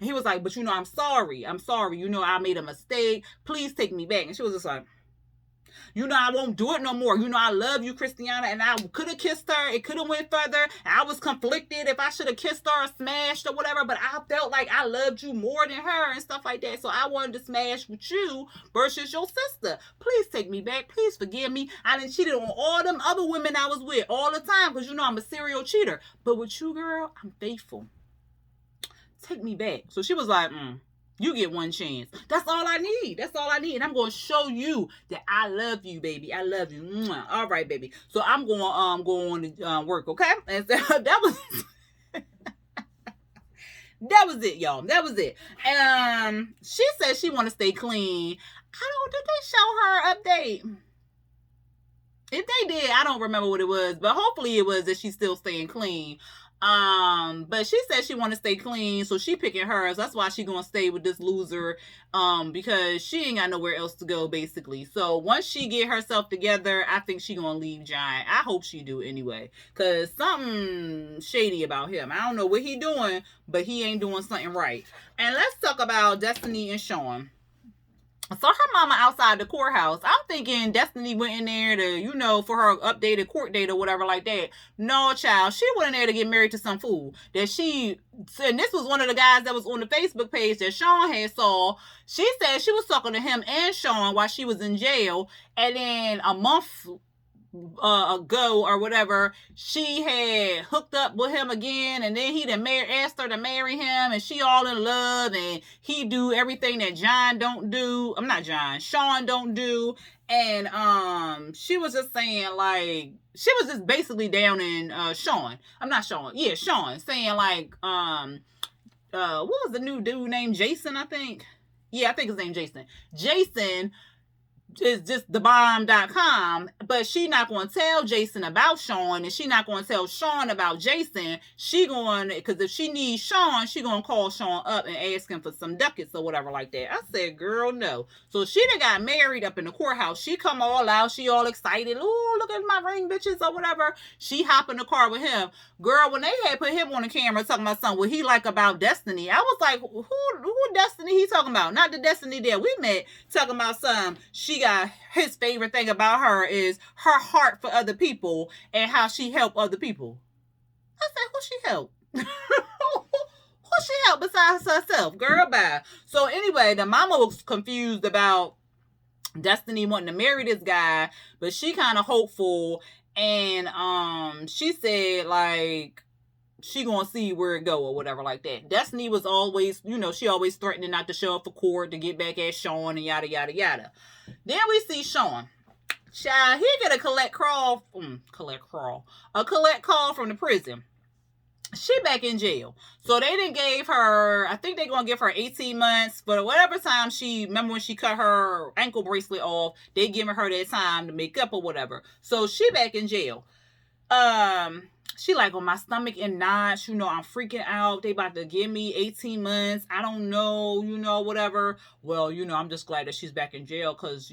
he was like, but I'm sorry. I'm sorry. I made a mistake. Please take me back. And she was just like, I won't do it no more. I love you, Christiana, and I could have kissed her. It could have went further. I was conflicted if I should have kissed her or smashed or whatever, but I felt like I loved you more than her and stuff like that. So I wanted to smash with you versus your sister. Please take me back. Please forgive me. I done cheated on all them other women I was with all the time because I'm a serial cheater. But with you, girl, I'm faithful. Take me back. So she was like, you get one chance. That's all I need. That's all I need. And I'm going to show you that I love you, baby. I love you. Mwah. All right, baby. So I'm going to go on to work, okay? And so that was that was it, y'all. That was it. She said she want to stay clean. Did they show her update? If they did, I don't remember what it was, but hopefully it was that she's still staying clean. But she said she want to stay clean, so she picking hers. That's why she gonna stay with this loser, because she ain't got nowhere else to go, basically. So once she get herself together, I think she gonna leave Giant. I hope she do anyway, cause something shady about him. I don't know what he doing, but he ain't doing something right. And let's talk about Destiny and Sean. So her mama outside the courthouse. I'm thinking Destiny went in there to, for her updated court date or whatever like that. No, child. She went in there to get married to some fool. And this was one of the guys that was on the Facebook page that Sean had saw. She said she was talking to him and Sean while she was in jail. And then a month ago or whatever, she had hooked up with him again, and then he asked her to marry him, and she all in love, and he do everything that Sean don't do. And she was just saying, like, she was just basically down in Sean, saying like, what was the new dude named Jason? I think his name Jason is just thebomb.com, but she not going to tell Jason about Sean, and she not going to tell Sean about Jason. Because if she needs Sean, she going to call Sean up and ask him for some ducats or whatever like that. I said, girl, no. So she done got married up in the courthouse. She come all out. She all excited. Oh, look at my ring, bitches, or whatever. She hop in the car with him. Girl, when they had put him on the camera talking about something what he like about Destiny, I was like, who Destiny he talking about? Not the Destiny that we met, talking about something. His favorite thing about her is her heart for other people and how she help other people. I said, who she help? Who she help besides herself? Girl, bye. So anyway, the mama was confused about Destiny wanting to marry this guy, but she kind of hopeful, and she said like she gonna see where it go or whatever like that. Destiny was always, she always threatening not to show up for court to get back at Sean and yada yada yada. Then we see Sean. Child, he get a collect call from the prison. She back in jail. So they done gave her, I think they're going to give her 18 months, but whatever time remember when she cut her ankle bracelet off, they giving her that time to make up or whatever. So she back in jail. She like, on my stomach in knots, I'm freaking out. They about to give me 18 months. I don't know, whatever. Well, I'm just glad that she's back in jail because,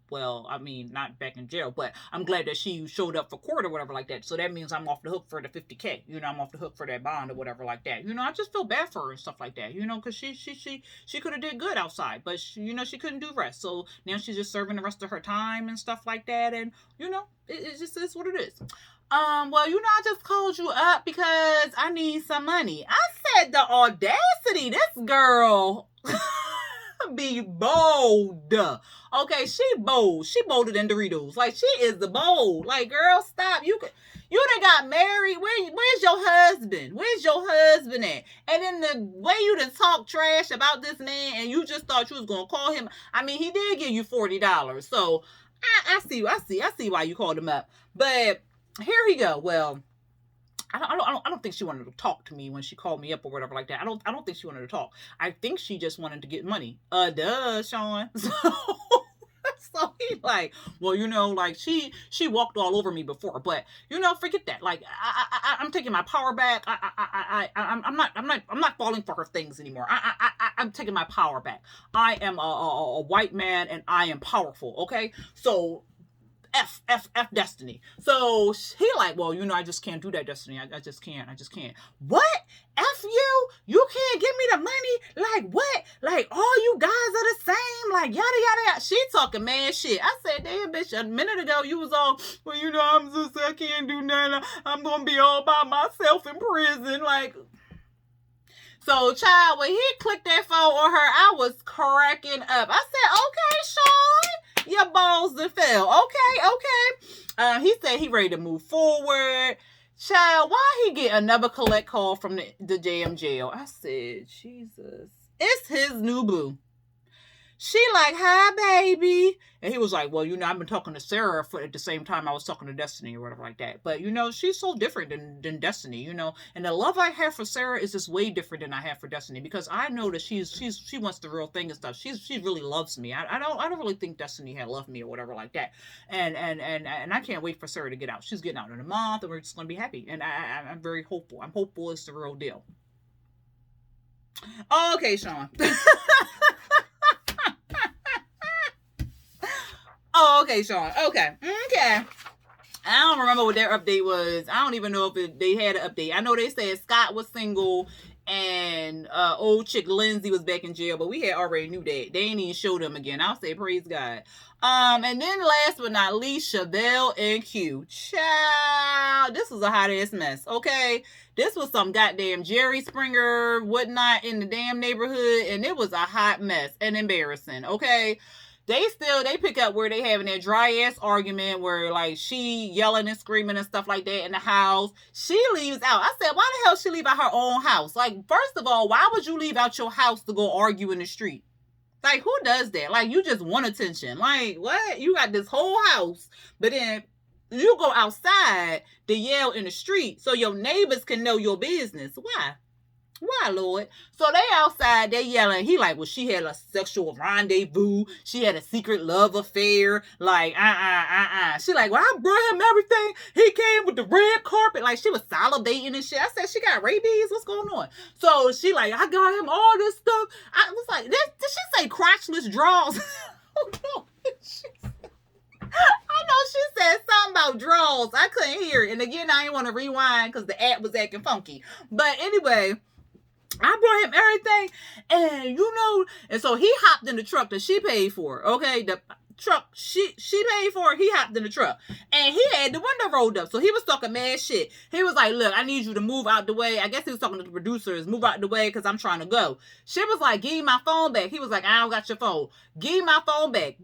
well, I mean, not back in jail, but I'm glad that she showed up for court or whatever like that. So that means I'm off the hook for the 50K. I'm off the hook for that bond or whatever like that. I just feel bad for her and stuff like that, because she could have did good outside, but she couldn't do rest. So now she's just serving the rest of her time and stuff like that. And, it just is what it is. Well, I just called you up because I need some money. I said, the audacity, this girl be bold. Okay, she bold. She bolder than Doritos. Like, she is the bold. Like, girl, stop. You done got married. Where's your husband? Where's your husband at? And then the way you done talk trash about this man and you just thought you was going to call him. I mean, he did give you $40. So, I see why you called him up. But here he go. Well, I don't think she wanted to talk to me when she called me up or whatever like that. I don't think she wanted to talk. I think she just wanted to get money. Duh, Sean. So he like, well, like she walked all over me before, but forget that. Like I'm taking my power back. I'm not falling for her things anymore. I'm taking my power back. I am a white man and I am powerful. Okay, so. F Destiny. So he like, well, I just can't do that, Destiny. I just can't. What? F you? You can't give me the money? Like what? Like all you guys are the same? Like yada yada yada. She talking mad shit. I said, damn bitch, a minute ago you was all, well, I can't do nothing. I'm gonna be all by myself in prison. Like, so child, when he clicked that phone on her, I was cracking up. I said, okay, Sean. Your balls done fell. Okay. He said he ready to move forward. Child, why he get another collect call from the damn jail? I said, Jesus. It's his new boo. She like, hi, baby. And he was like, well, I've been talking to Sarah at the same time I was talking to Destiny or whatever like that. But, she's so different than Destiny, And the love I have for Sarah is just way different than I have for Destiny because I know that she wants the real thing and stuff. She really loves me. I don't really think Destiny had loved me or whatever like that. And I can't wait for Sarah to get out. She's getting out in a month and we're just going to be happy. And I'm very hopeful. I'm hopeful it's the real deal. Okay, Sean. Oh, okay, Sean. Okay. I don't remember what their update was. I don't even know if they had an update. I know they said Scott was single and old chick Lindsay was back in jail, but we had already knew that. They ain't even show them again. I'll say praise God. And then last but not least, Chevelle and Q. Child, this was a hot ass mess, okay? This was some goddamn Jerry Springer whatnot in the damn neighborhood, and it was a hot mess and embarrassing, okay? They pick up where they having that dry ass argument where like she yelling and screaming and stuff like that in the house. She leaves out. I said, why the hell she leave out her own house? Like, first of all, why would you leave out your house to go argue in the street? Like, who does that? Like, you just want attention. Like, what? You got this whole house, but then you go outside to yell in the street so your neighbors can know your business. Why? Why, Lord? So they outside, they yelling. He like, well, she had a sexual rendezvous. She had a secret love affair. Like, She like, well, I brought him everything. He came with the red carpet. Like, she was salivating and shit. I said, she got rabies? What's going on? So she like, I got him all this stuff. I was like, did she say crotchless draws? Oh, no. I know she said something about draws. I couldn't hear it. And again, I didn't want to rewind because the app was acting funky. But anyway, I brought him everything, and and so he hopped in the truck that she paid for. Okay, the truck she paid for, he hopped in the truck, and he had the window rolled up, so he was talking mad shit. He was like, look, I need you to move out the way. I guess he was talking to the producers, move out the way because I'm trying to go. She was like, give me my phone back. He was like, I don't got your phone. Give me my phone back.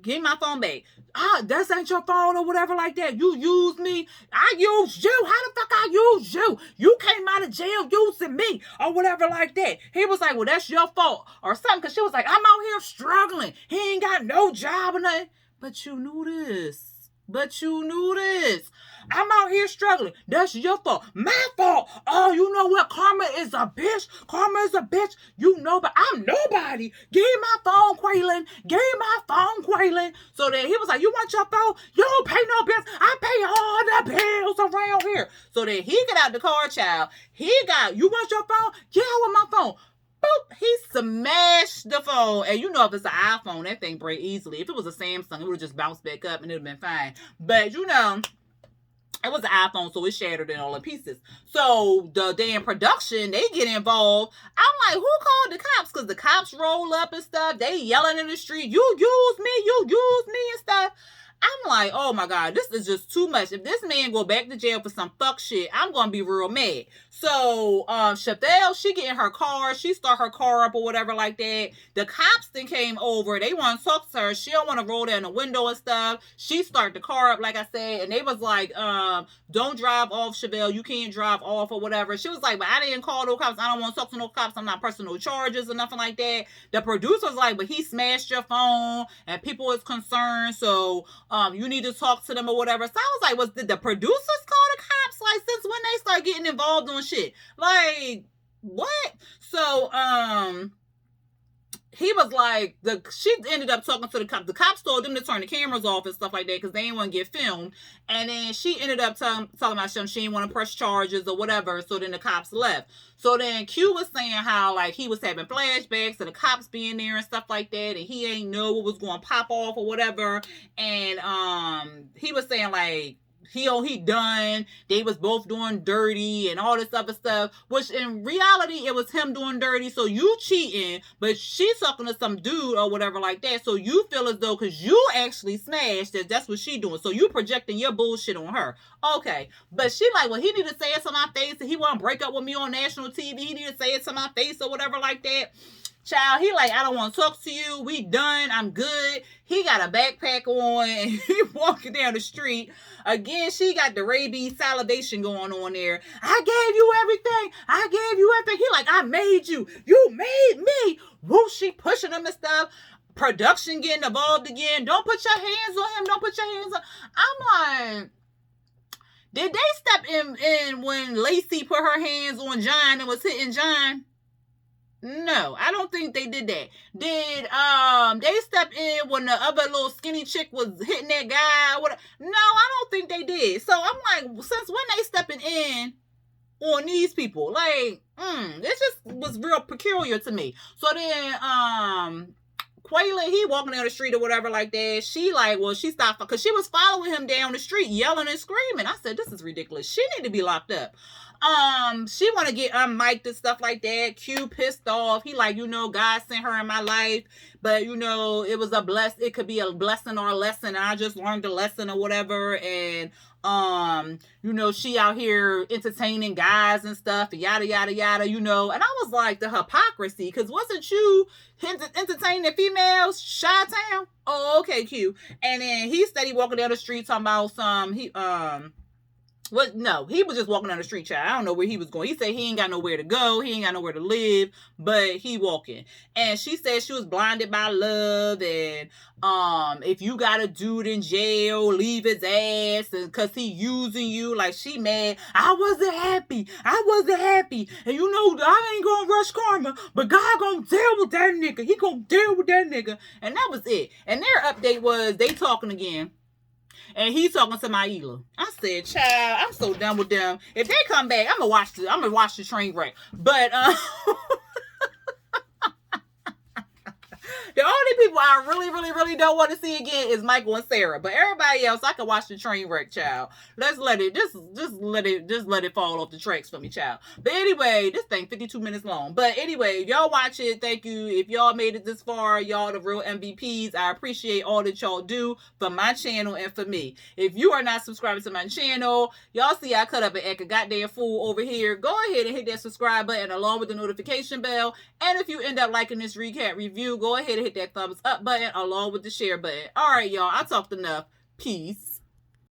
That ain't your phone or whatever like that. You used me. I used you. How the fuck I used you? You came out of jail using me or whatever like that. He was like, well, that's your fault or something, because she was like, I'm out here struggling. He ain't got no job or nothing. But you knew this. But you knew this. I'm out here struggling. That's your fault. My fault. Oh, you know what? Karma is a bitch. Karma is a bitch. You know, but I'm nobody. Give me my phone, Quaylen. Give me my phone, Quaylen. So then he was like, you want your phone? You don't pay no bills. I pay all the bills around here. So then he got out the car, child. He got, you want your phone? Yeah, I want my phone. Boop, he smashed the phone. And you know, if it's an iPhone, that thing break easily. If it was a Samsung, it would have just bounced back up and it would have been fine. But you know, it was an iPhone, so it shattered in all the pieces. So the damn production, they get involved. I'm like, who called the cops? Because the cops roll up and stuff. They yelling in the street, you use me and stuff. I'm like, oh my God, this is just too much. If this man go back to jail for some fuck shit, I'm gonna be real mad. So Chevelle, she get in her car, she start her car up or whatever like that. The cops then came over, they want to talk to her. She don't want to roll down the window and stuff. She start the car up, like I said, and they was like, don't drive off, Chevelle, you can't drive off or whatever. She was like, but I didn't call no cops, I don't want to talk to no cops, I'm not pressing no charges or nothing like that. The producer's like, but he smashed your phone and people is concerned, so you need to talk to them or whatever. So I was like, did the producers call the cops? Like, since when they start getting involved on shit? Like, what? So, he was like, she ended up talking to the cops. The cops told them to turn the cameras off and stuff like that because they didn't want to get filmed. And then she ended up talking about something. She didn't want to press charges or whatever. So then the cops left. So then Q was saying how, like, he was having flashbacks of the cops being there and stuff like that. And he ain't know what was going to pop off or whatever. And he was saying, like, he done, they was both doing dirty and all this other stuff, which in reality it was him doing dirty, so you cheating, but she's talking to some dude or whatever like that, so you feel as though because you actually smashed that's what she doing, so you projecting your bullshit on her. Okay, but she like, well, he need to say it to my face and he want to break up with me on national TV, he need to say it to my face or whatever like that. Child, he like, I don't want to talk to you. We done. I'm good. He got a backpack on and he walking down the street. Again, she got the rabies salivation going on there. I gave you everything. I gave you everything. He like, I made you. You made me. Woo, she pushing him and stuff. Production getting involved again. Don't put your hands on him. Don't put your hands on. I'm like, did they step in when Lacey put her hands on John and was hitting John? No, I don't think they did that. Did they step in when the other little skinny chick was hitting that guy? No, I don't think they did. So I'm like, since when they stepping in on these people? Like, this just was real peculiar to me. So then Quaylen, he walking down the street or whatever like that. She like, well, she stopped because she was following him down the street, yelling and screaming. I said, this is ridiculous. She need to be locked up. She want to get unmiked and stuff like that. Q pissed off. He like, you know, God sent her in my life, but you know, it was it could be a blessing or a lesson. And I just learned the lesson or whatever. And you know, she out here entertaining guys and stuff, yada yada yada, you know. And I was like, the hypocrisy, because wasn't you entertaining females, Chi-Town? Oh, okay, Q. And then he steady walking down the street talking about no, he was just walking down the street, child. I don't know where he was going. He said he ain't got nowhere to go. He ain't got nowhere to live, but he walking. And she said she was blinded by love. And if you got a dude in jail, leave his ass because he using you. Like, she mad. I wasn't happy. And you know, I ain't gonna rush karma, but God gonna deal with that nigga. He gonna deal with that nigga. And that was it. And their update was they talking again. And he talking to Maila. I said, child, I'm so done with them. If they come back, I'm gonna watch the train wreck. But the only people I really don't want to see again is Michael and Sarah. But everybody else, I can watch the train wreck, child. Let's let it just let it fall off the tracks for me, child. But anyway, this thing 52 minutes long. But anyway, y'all watch it. Thank you. If y'all made it this far, y'all the real MVPs. I appreciate all that y'all do for my channel and for me. If you are not subscribing to my channel, y'all see I cut up and act a goddamn fool over here. Go ahead and hit that subscribe button along with the notification bell. And if you end up liking this recap review, go ahead and hit that thumbs up button along with the share button. All right, y'all. I talked enough. Peace.